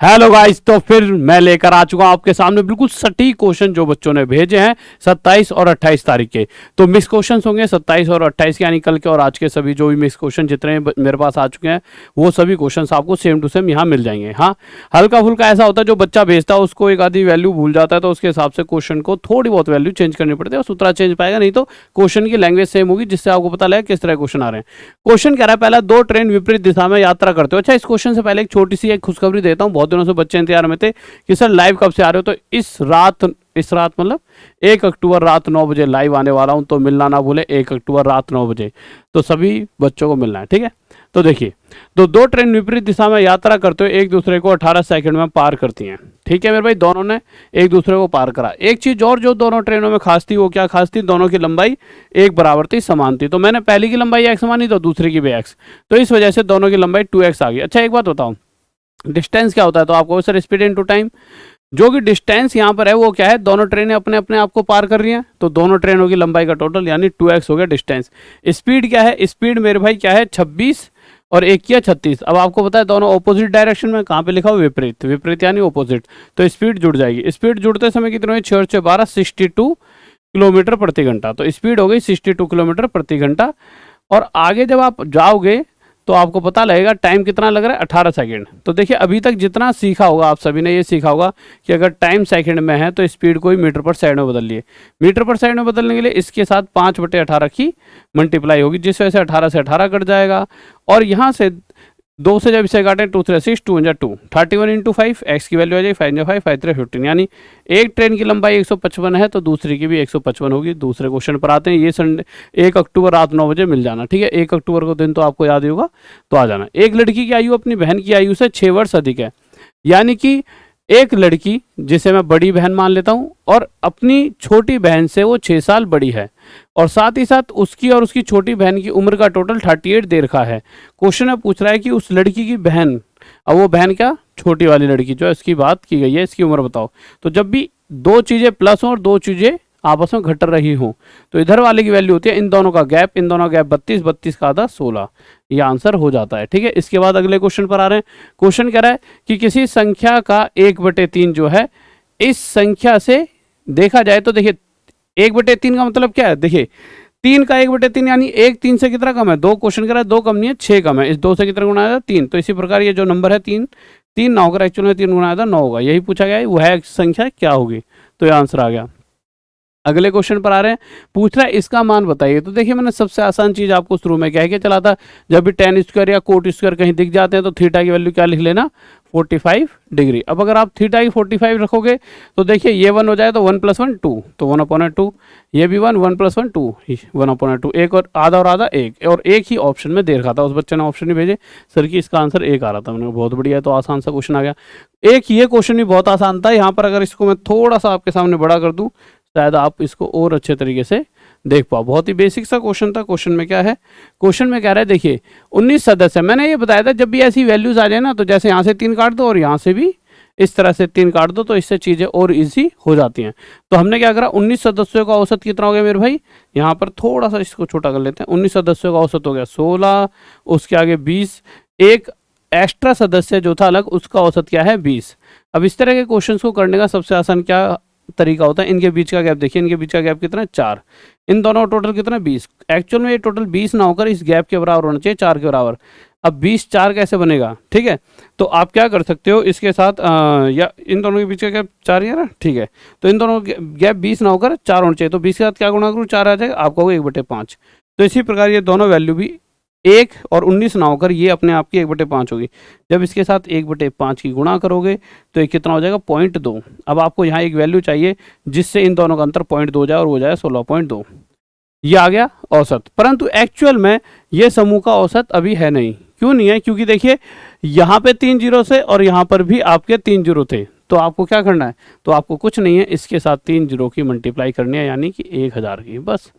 Hello guys, तो फिर मैं लेकर आ चुका हूं आपके सामने बिल्कुल सटीक क्वेश्चन जो बच्चों ने भेजे हैं 27 और 28 तारीख के। तो मिस क्वेश्चंस होंगे 27 और 28 के, यानी कल के और आज के सभी जो भी मिस क्वेश्चन जितने मेरे पास आ चुके हैं वो सभी क्वेश्चंस आपको सेम टू सेम यहाँ मिल जाएंगे। हाँ, हल्का फुल्का ऐसा होता है जो बच्चा भेजता है उसको एक आधी वैल्यू भूल जाता है, तो उसके हिसाब से क्वेश्चन को थोड़ी बहुत वैल्यू चेंज करनी पड़ती है और सूत्रा चेंज पाएगा, नहीं तो क्वेश्चन की लैंग्वेज सेम होगी जिससे आपको पता लगे किस तरह क्वेश्चन आ रहे हैं। क्वेश्चन कह रहा है पहला, दो ट्रेन विपरीत दिशा में यात्रा करते हो। अच्छा, इस क्वेश्चन से पहले एक छोटी सी एक खुशखबरी देता हूँ। बहुत दिनों से बच्चे इंतजार में थे कि सर लाइव कब से आ रहे हो, तो इस रात मतलब 1 अक्टूबर रात 9 बजे लाइव आने वाला हूं, तो मिलना ना भूले 1 अक्टूबर रात 9 बजे, तो सभी बच्चों को मिलना है, ठीक है। तो देखिए, तो दो ट्रेन विपरीत दिशा में यात्रा करते हुए एक दूसरे को 18 सेकंड में पार करती हैं, ठीक है मेरे भाई। दोनों ने एक दूसरे को पार करा। एक चीज और जो दोनों ट्रेनों में खास थी वो क्या खास थी, दोनों की लंबाई एक बराबर थी, समान थी। तो मैंने पहली की लंबाई x मानी तो दूसरी की भी x, तो इस वजह से दोनों की लंबाई 2x आ गई। अच्छा, एक बात बताऊं, डिस्टेंस क्या होता है, तो आपको सर स्पीड इनटू टाइम, जो कि डिस्टेंस यहाँ पर है वो क्या है, दोनों ट्रेनें अपने अपने आप को पार कर रही हैं, तो दोनों ट्रेनों की लंबाई का टोटल यानी 2x हो गया डिस्टेंस। स्पीड क्या है, स्पीड मेरे भाई क्या है 26 और एक किया 36। अब आपको पता है दोनों ऑपोजिट डायरेक्शन में, कहाँ पे लिखा हो विपरीत, विपरीत यानी ऑपोजिट, तो स्पीड जुड़ जाएगी। स्पीड जुड़ते समय कितने हुई, 6 और 6 12, 62 किलोमीटर प्रति घंटा, तो स्पीड हो गई 62 किलोमीटर प्रति घंटा। और आगे जब आप जाओगे तो आपको पता लगेगा टाइम कितना लग रहा है, 18 सेकंड। तो देखिए, अभी तक जितना सीखा होगा आप सभी ने ये सीखा होगा कि अगर टाइम सेकंड में है तो स्पीड को ही मीटर पर सेकंड में बदल लिए। मीटर पर सेकंड में बदलने के लिए इसके साथ 5/18 की मल्टीप्लाई होगी, जिस वजह से 18 से 18 कट जाएगा। और यहाँ से 2 से जब इसे काटें 2 3 6 2 2 31 इंटू 5, एक्स की वैल्यू आ जाएगी 5 5 5 3 15, यानी एक ट्रेन की लंबाई 155 है तो दूसरी की भी 155 होगी। दूसरे क्वेश्चन पर आते हैं। ये संडे 1 अक्टूबर रात 9 बजे मिल जाना, ठीक है। 1 अक्टूबर को दिन तो आपको याद ही होगा, तो आ जाना। एक लड़की की आयु अपनी बहन की आयु से 6 वर्ष अधिक है, यानी कि एक लड़की जिसे मैं बड़ी बहन मान लेता हूं और अपनी छोटी बहन से वो 6 साल बड़ी है, और साथ ही साथ उसकी और उसकी छोटी बहन की उम्र का टोटल 38 दे रखा है। क्वेश्चन में पूछ रहा है कि उस लड़की की बहन, अब वो बहन क्या, छोटी वाली लड़की जो है इसकी बात की गई है, इसकी उम्र बताओ। तो जब भी दो चीजें प्लस हो और दो चीजें आपस में घट रही हो तो इधर वाले की वैल्यू होती है इन दोनों का गैप, इन दोनों का गैप 32, 32 का आधा 16, ये आंसर हो जाता है, ठीक है। इसके बाद अगले क्वेश्चन पर आ रहे हैं। क्वेश्चन कह रहा है कि किसी संख्या का 1/3 जो है इस संख्या से देखा जाए, तो देखिए 1/3 का मतलब क्या है, देखिए 3 का 1/3 यानी 1 3 से कितना कम है, 2 क्वेश्चन कह रहा है 2 कम नहीं है 6 कम है, इस 2 से कितना गुना आया 3, तो इसी प्रकार ये जो नंबर है 3 3 ना होकर एक्चुअल में 3 गुना आया था 9 होगा, यही पूछा गया है वह संख्या क्या होगी, तो ये आंसर आ गया। अगले क्वेश्चन पर आ रहे हैं। पूछ रहा है इसका मान बताइए। तो देखिए, मैंने सबसे आसान चीज आपको शुरू में कह के चला था, जब भी tan स्क्वायर या कोट स्क्वायर कहीं दिख जाते हैं तो थीटा की वैल्यू क्या लिख लेना, 45 डिग्री। अब अगर आप थीटा की 45 रखोगे तो देखिए ये 1 हो जाए तो 1 + 1 2, तो 1/2, ये भी 1 1 + 1 2 1/2, एक और आधा 1, और एक ही ऑप्शन में दे रखा था, उस बच्चे ने ऑप्शन नहीं भेजे सर की इसका आंसर 1 आ रहा था। मैंने कहा बहुत बढ़िया है, तो आसान सा क्वेश्चन आ गया। एक ये क्वेश्चन भी बहुत आसान था, यहाँ पर अगर इसको मैं थोड़ा सा आपके सामने बड़ा कर दूं शायद आप इसको और अच्छे तरीके से देख पाओ। बहुत ही बेसिक सा क्वेश्चन था। क्वेश्चन में क्या है, क्वेश्चन में कह रहा है देखिए 19 सदस्य, मैंने ये बताया था जब भी ऐसी वैल्यूज आ जाए ना, तो जैसे यहाँ से 3 काट दो और यहाँ से भी इस तरह से 3 काट दो, तो इससे चीज़ें और इजी हो जाती हैं। तो हमने क्या करा, 19 सदस्यों का औसत कितना हो गया मेरे भाई, यहाँ पर थोड़ा सा इसको छोटा कर लेते हैं। 19 सदस्यों का औसत हो गया 16, उसके आगे 20, एक एक्स्ट्रा सदस्य जो था अलग उसका औसत क्या है 20। अब इस तरह के क्वेश्चन को करने का सबसे आसान क्या तरीका होता है, इनके बीच का गैप देखिए, इनके बीच का गैप कितना है 4, इन दोनों टोटल कितना 20। एक्चुअल में ये टोटल 20 ना होकर इस गैप के बराबर होना चाहिए, 4 के बराबर। अब 20 4 कैसे बनेगा, ठीक है। तो आप क्या कर सकते हो इसके साथ या इन दोनों के बीच का गैप 4 ही है ना, ठीक है। तो इन दोनों गैप 20 ना होकर 4 होना चाहिए, तो 20 के साथ क्या गुणा करूँ 4 आ जाएगा, आपका होगा 1/5। तो इसी प्रकार ये दोनों वैल्यू भी 1 और 19 ना होकर ये अपने आप की 1/5 होगी। जब इसके साथ 1/5 की गुणा करोगे तो ये कितना हो जाएगा 0.2। अब आपको यहाँ एक वैल्यू चाहिए जिससे इन दोनों का अंतर 0.2 हो जाए और हो जाए 16.2, ये आ गया औसत। परंतु एक्चुअल में ये समूह का औसत अभी है नहीं। क्यों नहीं है, क्योंकि देखिए यहाँ पे 3 जीरो से और यहाँ पर भी आपके 3 जीरो थे, तो आपको क्या करना है, तो आपको कुछ नहीं है, इसके साथ 3 जीरो की मल्टीप्लाई करनी है, यानी कि 1000 की, बस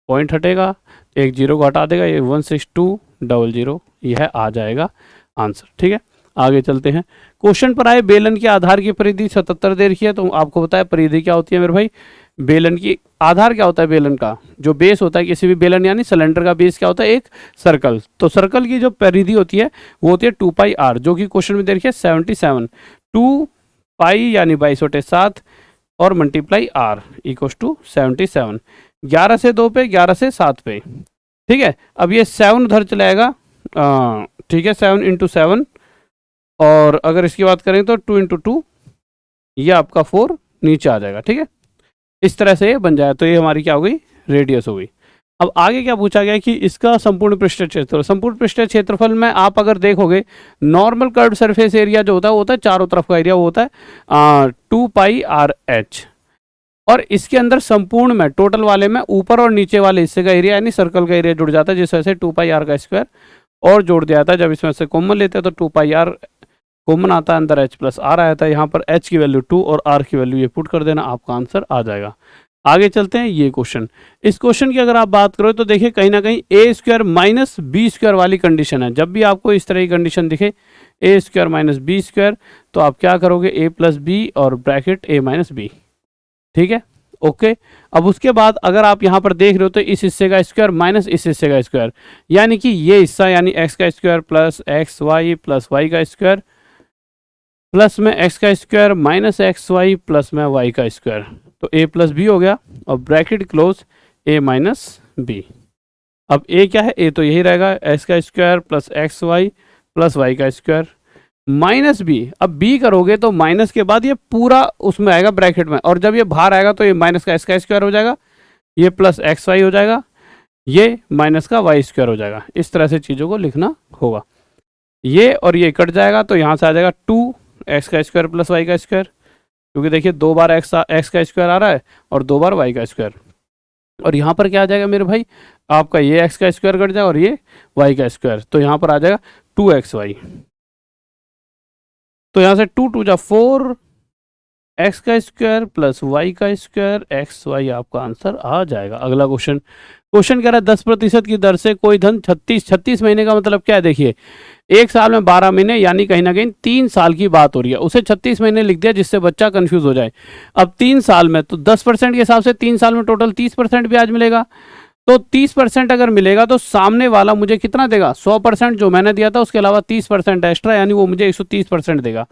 पॉइंट हटेगा, एक जीरो को हटा देगा, ये 16200, यह आ जाएगा आंसर, ठीक है। आगे चलते हैं। क्वेश्चन पर आए, बेलन के आधार की परिधि 77 दे रखी है, तो आपको बताया परिधि क्या होती है मेरे भाई, बेलन की आधार क्या होता है, बेलन का जो बेस होता है किसी भी बेलन यानी सिलेंडर का बेस क्या होता है, एक सर्कल। तो सर्कल की जो परिधि होती है वो होती है 2πr, जो कि क्वेश्चन में देखिए 77, 2π यानी 22/7 और मल्टीप्लाई r इक्वल टू 77। 11 से 2 पे, 11 से 7 पे, ठीक है। अब ये 7 उधर चलाएगा, ठीक है, 7 × 7, और अगर इसकी बात करें तो 2 × 2, ये आपका 4 नीचे आ जाएगा, ठीक है। इस तरह से ये बन जाए, तो ये हमारी क्या हो गई, रेडियस हो गई। अब आगे क्या पूछा गया कि इसका संपूर्ण पृष्ठीय क्षेत्रफल, संपूर्ण पृष्ठीय क्षेत्रफल में आप अगर देखोगे नॉर्मल कर्व सरफेस एरिया जो होता है वो होता है चारों तरफ का एरिया, वो होता है 2πRH, और इसके अंदर संपूर्ण में टोटल वाले में ऊपर और नीचे वाले हिस्से का एरिया यानी सर्कल का एरिया जुड़ जाता है, जिस वजह से 2πr का स्क्वायर और जोड़ दिया जाता है। जब इसमें से कॉमन लेते हैं तो 2πr कॉमन आता है, अंदर h + r आया था, यहाँ पर h की वैल्यू 2 और r की वैल्यू ये पुट कर देना, आपका आंसर आ जाएगा। आगे चलते हैं, ये क्वेश्चन, इस क्वेश्चन की अगर आप बात करो तो देखिए कहीं ना कहीं a² - b² वाली कंडीशन है। जब भी आपको इस तरह की कंडीशन दिखे a² - b², तो आप क्या करोगे, a + b और ब्रैकेट a - b, ठीक है, ओके। अब उसके बाद अगर आप यहाँ पर देख रहे हो तो इस हिस्से का स्क्वायर माइनस इस हिस्से का स्क्वायर, यानी कि ये हिस्सा यानी x का square plus xy plus y का स्क्वायर प्लस में x का स्क्वायर माइनस xy प्लस में y का स्क्वायर, तो a + b हो गया और ब्रैकेट क्लोज a - b। अब a क्या है, a तो यही रहेगा, x का square plus xy plus y का स्क्वायर माइनस b। अब b करोगे तो माइनस के बाद ये पूरा उसमें आएगा ब्रैकेट में, और जब ये बाहर आएगा तो ये माइनस का x का स्क्वायर हो जाएगा, ये प्लस xy हो जाएगा, ये माइनस का y स्क्वायर हो जाएगा। इस तरह से चीज़ों को लिखना होगा। ये और ये कट जाएगा तो यहाँ से आ जाएगा 2x का स्क्वायर प्लस y का स्क्वायर, क्योंकि देखिए 2 बार x का स्क्वायर आ रहा है और 2 बार y का स्क्वायर, और यहाँ पर क्या आ जाएगा मेरे भाई, आपका ये x का स्क्वायर कट जाएगा और ये y का स्क्वायर, तो यहाँ पर आ जाएगा 2xy। तो यहाँ से 2 × 2 = 4, x का स्क्वायर प्लस y का स्क्वायर xy आपका आंसर आ जाएगा। अगला क्वेश्चन, क्वेश्चन कह रहा है 10% की दर से कोई धन 36 महीने का मतलब क्या है, देखिए एक साल में 12 महीने यानी कहीं ना कहीं 3 साल की बात हो रही है, उसे 36 महीने लिख दिया जिससे बच्चा कंफ्यूज हो जाए। अब 3 साल में तो 10% के हिसाब से 3 साल में टोटल 30% ब्याज मिलेगा, तो 30% अगर मिलेगा तो सामने वाला मुझे कितना देगा, 100% जो मैंने दिया था उसके अलावा 30% एक्स्ट्रा, यानी वो मुझे 130% देगा।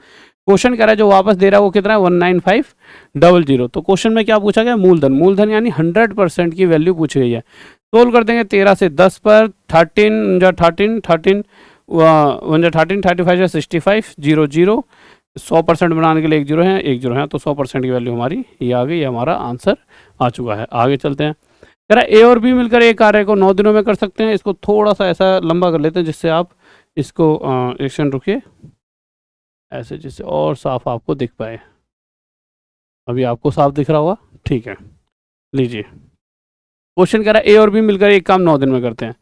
क्वेश्चन कह रहा है जो वापस दे रहा है वो कितना है, 19500। तो क्वेश्चन में क्या पूछा गया, मूलधन, मूलधन यानी 100% की वैल्यू पूछी गई है। सोल्व कर देंगे 13 से 10 पर, 13 × 13 13 1 13 35 65 0 0, 100% बनाने के लिए 1 0 है, 1 0 है, तो 100% की वैल्यू हमारी ये आ गई, ये हमारा आंसर आ चुका है। आगे चलते हैं, कह रहा है a और b मिलकर एक कार्य को 9 दिनों में कर सकते हैं। इसको थोड़ा सा ऐसा लंबा कर लेते हैं जिससे आप इसको एक सेकंड रुकिए, ऐसे जिससे और साफ आपको दिख पाए। अभी आपको साफ दिख रहा होगा, ठीक है, लीजिए। क्वेश्चन कह रहा है a और b मिलकर एक काम 9 दिन में करते हैं,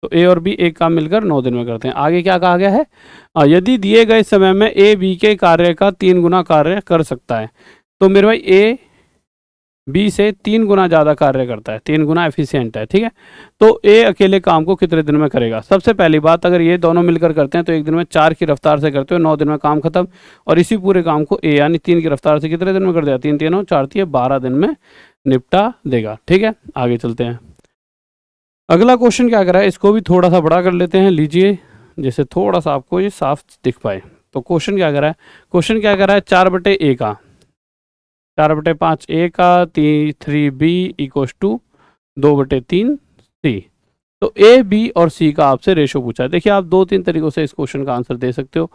तो a और b एक काम मिलकर 9 दिन में करते हैं। आगे क्या कहा गया है, यदि दिए गए समय में a b के कार्य का 3 गुना कार्य कर सकता है, तो मेरे भाई a b से 3 गुना ज़्यादा कार्य करता है, 3 गुना एफिशिएंट है, ठीक है। तो a अकेले काम को कितने दिन में करेगा। सबसे पहली बात, अगर ये दोनों मिलकर करते हैं तो एक दिन में 4 की रफ्तार से करते हो, 9 दिन में काम खत्म, और इसी पूरे काम को a यानी 3 की रफ्तार से कितने दिन में कर देगा, 3 3 4 3 12 दिन में निपटा देगा, ठीक है। आगे चलते हैं, अगला क्वेश्चन क्या कर रहा है, इसको भी थोड़ा सा बड़ा कर लेते हैं, लीजिए, जैसे थोड़ा सा आपको ये साफ दिख पाए। तो क्वेश्चन क्या कर रहा है, क्वेश्चन क्या कर रहा है, 4/a का 4/5 a का 3b = 2/3 c। तो a b और c का आपसे रेशो पूछा है। देखिए आप 2-3 तरीकों से इस क्वेश्चन का आंसर दे सकते हो।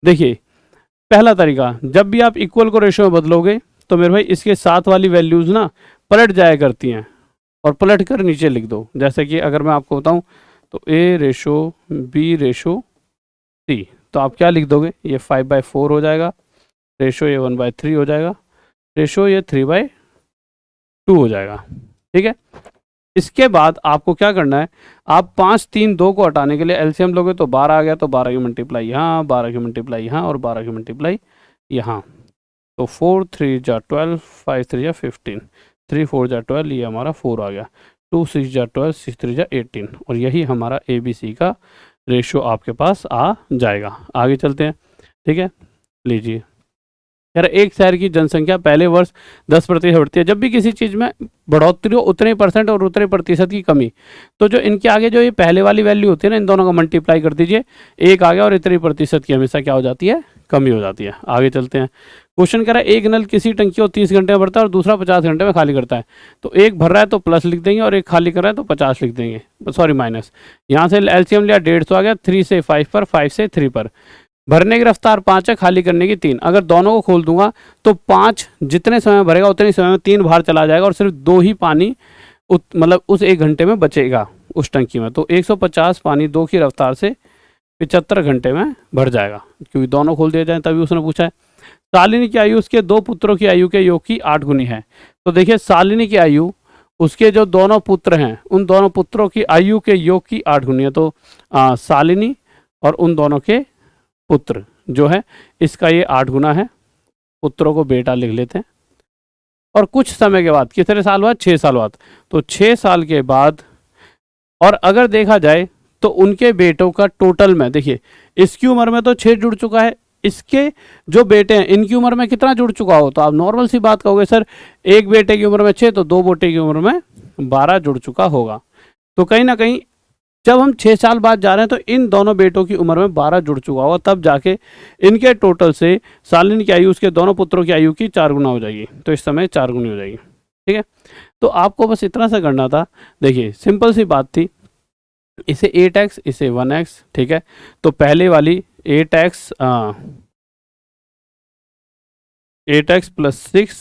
देखिए पहला तरीका, जब भी आप इक्वल को रेशो में बदलोगे तो मेरे भाई इसके साथ वाली वैल्यूज ना पलट जाया करती हैं, और पलट कर नीचे लिख दो। जैसे कि अगर मैं आपको बताऊं तो a/b/c, तो आप क्या लिख दोगे, ये 5/4 हो जाएगा, रेशो ये 1/3 हो जाएगा, रेशो ये 3/2 हो जाएगा, ठीक है। इसके बाद आपको क्या करना है, आप 5 3 2 को हटाने के लिए एलसीएम लोगे तो 12 आ गया, तो 12 की मल्टीप्लाई यहाँ, 12 की मल्टीप्लाई यहाँ और 12 की मल्टीप्लाई यहाँ, तो 4 3 × 12 5 3 × 15 3 4 × 12, ये हमारा 4 आ गया, 2 6 × 12 6 3 × 18, और यही हमारा ABC का रेशो आपके पास आ जाएगा। आगे चलते हैं, ठीक है, लीजिए। कह रहा एक शहर की जनसंख्या पहले वर्ष 10% बढ़ती है, जब भी किसी चीज़ में बढ़ोतरी हो उतने % और उतने प्रतिशत की कमी, तो जो इनके आगे जो ये पहले वाली वैल्यू होती है ना, इन दोनों का मल्टीप्लाई कर दीजिए, एक आ गया और इतने प्रतिशत की हमेशा क्या हो जाती है, कमी हो जाती है। आगे चलते हैं। क्वेश्चन कह रहा है एक नल किसी टंकी को 30 घंटे में भरता है और दूसरा 50 घंटे में खाली करता है, तो एक भर रहा है तो प्लस लिख देंगे और एक खाली कर रहा है तो 50 लिख देंगे, सॉरी माइनस। यहाँ से एलसीएम लिया 150 आ गया, 3 से 5 पर, 5 से 3 पर। भरने की रफ्तार 5 है, खाली करने की 3। अगर दोनों को खोल दूंगा तो 5 जितने समय में भरेगा उतने समय में 3 बाहर चला जाएगा और सिर्फ 2 ही पानी मतलब उस 1 घंटे में बचेगा उस टंकी में। तो 150 पानी 2 की रफ्तार से 75 घंटे में भर जाएगा, क्योंकि दोनों खोल दिए जाए तभी उसने पूछा है। शालिनी की आयु उसके 2 पुत्रों की आयु के योग की 8 गुनी है। तो देखिए शालिनी की आयु उसके जो दोनों पुत्र हैं उन दोनों पुत्रों की आयु के योग की 8 गुनी है। तो शालिनी और उन दोनों के पुत्र जो है इसका ये 8 गुना है। पुत्रों को बेटा लिख लेते हैं। और कुछ समय के बाद, कितने साल बाद, 6 साल बाद, तो 6 साल के बाद, और अगर देखा जाए तो उनके बेटों का टोटल में, देखिए इसकी उम्र में तो 6 जुड़ चुका है, इसके जो बेटे हैं इनकी उम्र में कितना जुड़ चुका हो, तो आप नॉर्मल सी बात कहोगे सर एक बेटे की उम्र में 6 तो 2 बेटे की उम्र में 12 जुड़ चुका होगा। तो कहीं ना कहीं जब हम 6 साल बाद जा रहे हैं तो इन दोनों बेटों की उम्र में 12 जुड़ चुका होगा, तब जाके इनके टोटल से शालिनी की आयु उसके दोनों पुत्रों की आयु की 4 गुना हो जाएगी। तो इस समय 4 गुनी हो जाएगी। ठीक है, तो आपको बस इतना सा करना था। देखिए सिंपल सी बात थी, इसे 8x इसे 1x। ठीक है, तो पहले वाली 8x प्लस 6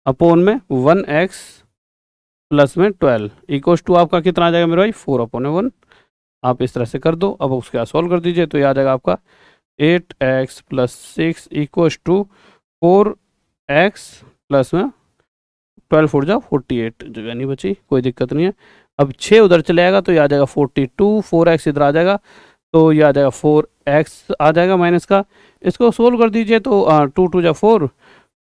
अपोन में 1x प्लस में 12 इक्वल्स टू आपका कितना आ जाएगा मेरे भाई, 4/1। आप इस तरह से कर दो। अब उसके बाद सॉल्व कर दीजिए तो ये आ जाएगा आपका 8x plus 6 equals to 4x plus में 12 4 जा 48, जगह नहीं बची, कोई दिक्कत नहीं है। अब 6 उधर चले आएगा तो ये आ जाएगा 42, 4x इधर आ जाएगा तो ये आ जाएगा 4x आ जाएगा माइनस का। इसको सोल्व कर दीजिए तो 2 2 जा 4,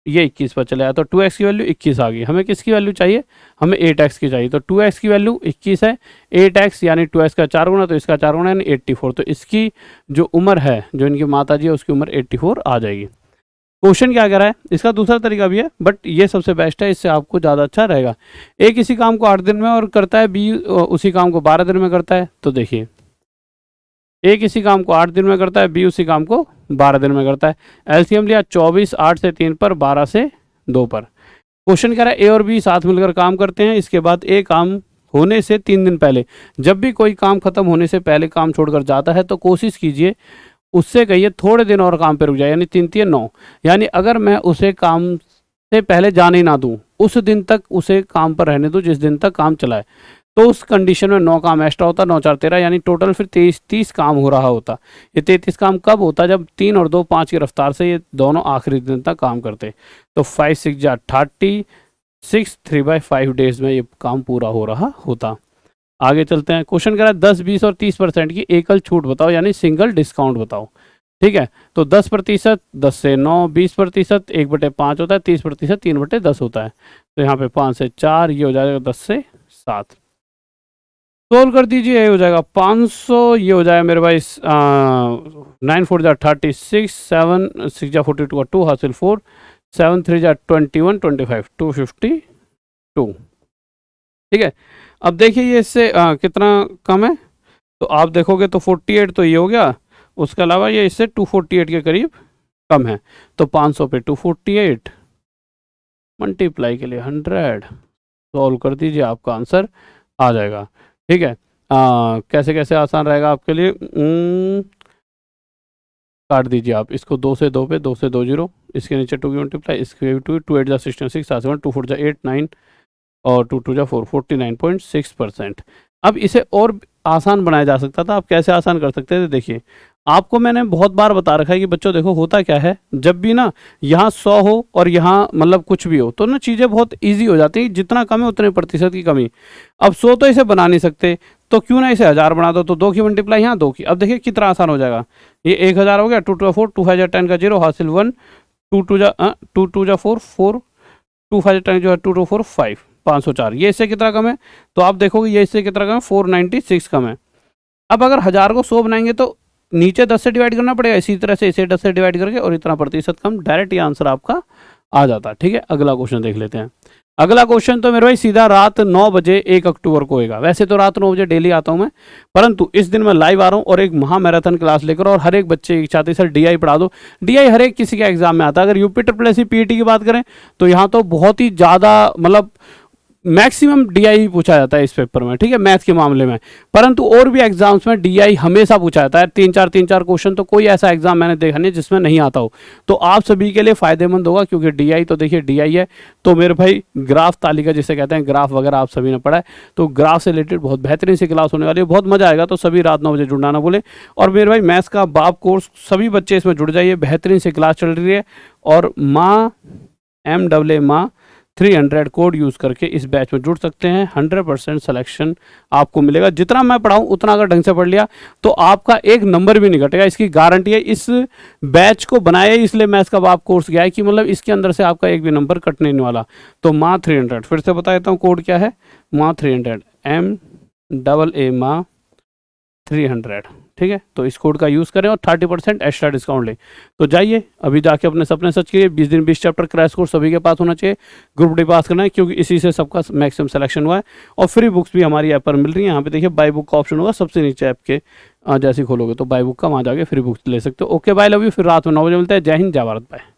ये 21 पर चले आया तो 2x की वैल्यू 21 आ गई। हमें किसकी वैल्यू चाहिए, हमें 8x की चाहिए। तो 2x की वैल्यू 21 है, 8x यानी 2x का 4 गुना, तो इसका 4 गुना यानी 84। तो इसकी जो उम्र है, जो इनकी माता जी है उसकी उम्र 84 आ जाएगी। क्वेश्चन क्या कह रहा है, इसका दूसरा तरीका भी है बट ये सबसे बेस्ट है, इससे आपको ज़्यादा अच्छा रहेगा। ए किसी काम को 8 दिन में और करता है, बी उसी काम को 12 दिन में करता है। तो देखिए ए किसी काम को 8 दिन में करता है, बी उसी काम को 12 दिन में करता है। एलसीएम लिया 24, 8 से 3 पर, 12 से 2 पर। क्वेश्चन कह रहा है ए और बी साथ मिलकर काम करते हैं, इसके बाद ए काम होने से 3 दिन पहले, जब भी कोई काम खत्म होने से पहले काम छोड़कर जाता है तो कोशिश कीजिए उससे कहिए थोड़े दिन और काम पे रुक जाए, यानी 3 3 9, यानी अगर मैं उसे काम से पहले जाने ना दूं, उस दिन तक उसे काम पर रहने दूं जिस दिन तक काम चलाए, तो उस कंडीशन में 9 काम एक्स्ट्रा होता, 9 4 13, यानी टोटल फिर 30 काम हो रहा होता। ये 33 काम कब होता, जब 3 और 2 5 की रफ्तार से ये दोनों आखिरी दिन तक काम करते। तो 5 6 जा 36, 3/5 डेज में ये काम पूरा हो रहा होता। आगे चलते हैं। क्वेश्चन कह रहा है 10 20 और 30% की एकल छूट बताओ, यानी सिंगल डिस्काउंट बताओ। ठीक है, तो 10%, 10 से 9, 20% 1/5 होता है, 30% 3/10 होता है। तो यहाँ पे 5 से 4, ये हो जाएगा 10 से 7। सोल्व कर दीजिए, ये हो जाएगा 500, ये हो जाएगा मेरे भाई 9 4 जा 36, 7 6 जा 42 का 2 हासिल 4, 7 3 जा 21 25 252। ठीक है, अब देखिए ये इससे कितना कम है, तो आप देखोगे तो 48 तो ये हो गया, उसके अलावा ये इससे 248 के करीब कम है। तो 500 पे 248 मल्टीप्लाई के लिए 100, सॉल्व कर दीजिए, आपका आंसर आ जाएगा। ठीक है, कैसे कैसे आसान रहेगा आपके लिए, काट दीजिए आप इसको, 2 से 2 पे, 2 से 2 0, इसके नीचे 2 की मल्टीप्लाई, इसके 2 8 जा 16 6 2 4 जा 8 9 और 2 2 जा 4 49.6%। अब इसे और आसान बनाया जा सकता था। आप कैसे आसान कर सकते थे, देखिए आपको मैंने बहुत बार बता रखा है कि बच्चों देखो होता क्या है, जब भी ना यहाँ 100 हो और यहाँ मतलब कुछ भी हो तो ना चीज़ें बहुत इजी हो जाती है, जितना कम है उतने प्रतिशत की कमी। अब 100 तो इसे बना नहीं सकते, तो क्यों ना इसे 1000 बना दो, तो 2 की मल्टीप्लाई यहाँ 2 की। अब देखिए कितना आसान हो जाएगा, ये 1000 हो गया, 2 2 4, 2 5 जा 10 का 0 हासिल 1, 2 2 जा 4 4, 2 5 जा 10 जो है 2 2 4 5, 504। ये इससे कितना कम है, तो आप देखोगे ये इससे कितना कम है, 496 कम है। अब अगर 1000 को 100 बनाएंगे तो नीचे 10 से डिवाइड करना पड़ेगा, इसी तरह से इसे 10 से डिवाइड करके और इतना प्रतिशत कम, डायरेक्ट ये आंसर आपका आ जाता है। ठीक है, अगला क्वेश्चन देख लेते हैं। अगला क्वेश्चन तो मेरे भाई सीधा रात 9 बजे 1 अक्टूबर को होगा। वैसे तो रात 9 बजे डेली आता हूं मैं, परंतु इस दिन मैं लाइव आ रहा हूं और एक महा मैराथन क्लास लेकर, और हर एक बच्चे की चाहते सर डीआई पढ़ा दो। डीआई हर एक किसी के एग्जाम में आता है। अगर यूपी ट्रिपल एससी पीईटी की बात करें तो यहाँ तो बहुत ही ज़्यादा मतलब मैक्सिमम डीआई पूछा जाता है इस पेपर में। ठीक है, मैथ के मामले में। परंतु और भी एग्जाम्स में डीआई हमेशा पूछा जाता है, 3-4 क्वेश्चन, तो कोई ऐसा एग्जाम मैंने देखा नहीं जिसमें नहीं आता हो। तो आप सभी के लिए फायदेमंद होगा, क्योंकि डीआई तो देखिए डीआई है। तो मेरे भाई ग्राफ तालिका जिसे कहते हैं, ग्राफ वगैरह आप सभी ने पढ़ा है, तो ग्राफ से रिलेटेड बहुत बेहतरीन सी क्लास होने वाली है, बहुत मजा आएगा। तो सभी रात 9 बजे जुड़ना ना भूलें। और मेरे भाई मैथ्स का बाप कोर्स, सभी बच्चे इसमें जुड़ जाइए, बेहतरीन सी क्लास चल रही है। और माँ MAA माँ 300 कोड यूज़ करके इस बैच में जुड़ सकते हैं। 100% सिलेक्शन आपको मिलेगा। जितना मैं पढ़ाऊँ उतना अगर ढंग से पढ़ लिया तो आपका एक नंबर भी नहीं घटेगा, इसकी गारंटी है। इस बैच को बनाया ही इसलिए मैथ्स का बाप कोर्स गया है कि मतलब इसके अंदर से आपका एक भी नंबर कटने नहीं वाला। तो माँ 300 फिर से बता देता हूँ, कोड क्या है, माँ 300 MAA माँ 300। ठीक है, तो इस कोड का यूज़ करें और 30% एक्स्ट्रा डिस्काउंट लें। तो जाइए अभी जाके अपने सपने सच कीजिए। 20 दिन 20 चैप्टर क्रैश कोर्स सभी के पास होना चाहिए, ग्रुप डी पास करना है, क्योंकि इसी से सबका मैक्सिमम सिलेक्शन हुआ है। और फ्री बुक्स भी हमारी ऐप पर मिल रही है। यहाँ पे देखिए बाई बुक का ऑप्शन होगा सबसे नीचे ऐप के, जैसे खोलोगे तो बाई बुक का, वहाँ जाके फ्री बुक्स ले सकते हो। Okay bye, love you. फिर रात में 9 बजे मिलता है। जय हिंद, जय भारत, बाय।